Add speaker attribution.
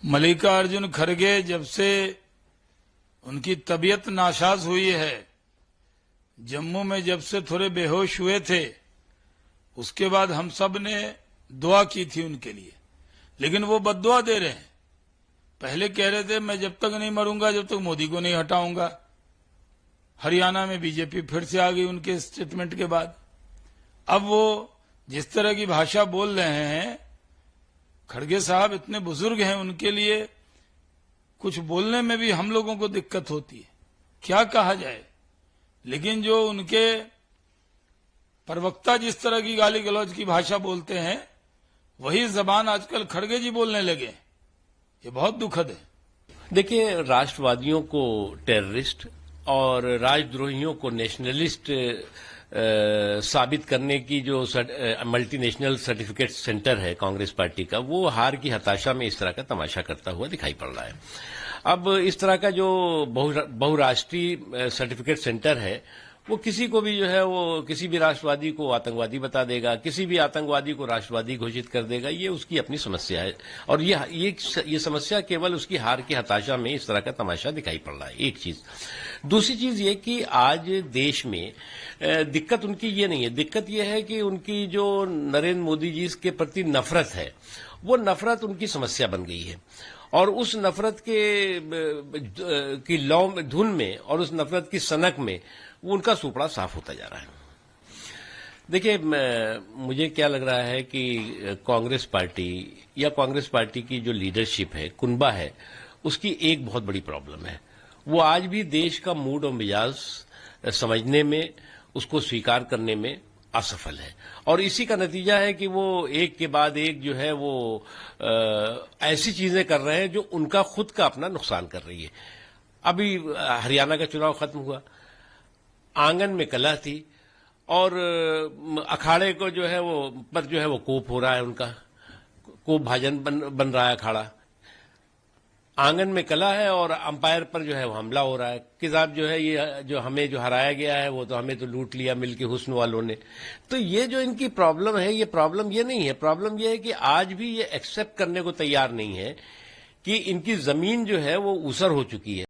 Speaker 1: मल्लिकार्जुन खड़गे जब से उनकी तबीयत नासाज हुई है, जम्मू में जब से थोड़े बेहोश हुए थे, उसके बाद हम सब ने दुआ की थी उनके लिए, लेकिन वो बद्दुआ दे रहे हैं। पहले कह रहे थे मैं जब तक नहीं मरूंगा जब तक मोदी को नहीं हटाऊंगा। हरियाणा में बीजेपी फिर से आ गई उनके स्टेटमेंट के बाद। अब वो जिस तरह की भाषा बोल रहे हैं, खड़गे साहब इतने बुजुर्ग हैं, उनके लिए कुछ बोलने में भी हम लोगों को दिक्कत होती है, क्या कहा जाए। लेकिन जो उनके प्रवक्ता जिस तरह की गाली गलौज की भाषा बोलते हैं, वही जबान आजकल खड़गे जी बोलने लगे। ये बहुत दुखद है।
Speaker 2: देखिए, राष्ट्रवादियों को टेररिस्ट और राजद्रोहियों को नेशनलिस्ट साबित करने की जो मल्टीनेशनल सर्टिफिकेट सेंटर है कांग्रेस पार्टी का, वो हार की हताशा में इस तरह का तमाशा करता हुआ दिखाई पड़ रहा है। अब इस तरह का जो बहुराष्ट्रीय सर्टिफिकेट सेंटर है, वो किसी को भी जो है वो किसी भी राष्ट्रवादी को आतंकवादी बता देगा, किसी भी आतंकवादी को राष्ट्रवादी घोषित कर देगा। ये उसकी अपनी समस्या है और ये समस्या केवल उसकी हार की हताशा में इस तरह का तमाशा दिखाई पड़ रहा है। एक चीज। दूसरी चीज ये कि आज देश में दिक्कत उनकी ये नहीं है, दिक्कत ये है कि उनकी जो नरेंद्र मोदी जी के प्रति नफरत है, वो नफरत उनकी समस्या बन गई है और उस नफरत की लौ धुन में और उस नफरत की सनक में वो उनका सुपड़ा साफ होता जा रहा है। देखिए, मुझे क्या लग रहा है कि कांग्रेस पार्टी या कांग्रेस पार्टी की जो लीडरशिप है, कुनबा है, उसकी एक बहुत बड़ी प्रॉब्लम है। वो आज भी देश का मूड और मिजाज समझने में, उसको स्वीकार करने में असफल है और इसी का नतीजा है कि वो एक के बाद एक जो है वो ऐसी चीजें कर रहे हैं जो उनका खुद का अपना नुकसान कर रही है। अभी हरियाणा का चुनाव खत्म हुआ, आंगन में कलह थी और अखाड़े को जो है वो कोप हो रहा है, उनका कोप भाजन बन रहा है अखाड़ा। आंगन में कलह है और अंपायर पर जो है वो हमला हो रहा है कि साहब जो है ये जो हमें जो हराया गया है वो तो हमें तो लूट लिया मिलके हुस्न वालों ने। तो ये जो इनकी प्रॉब्लम है, ये प्रॉब्लम ये नहीं है, प्रॉब्लम ये है कि आज भी ये एक्सेप्ट करने को तैयार नहीं है कि इनकी जमीन जो है वो ऊसर हो चुकी है।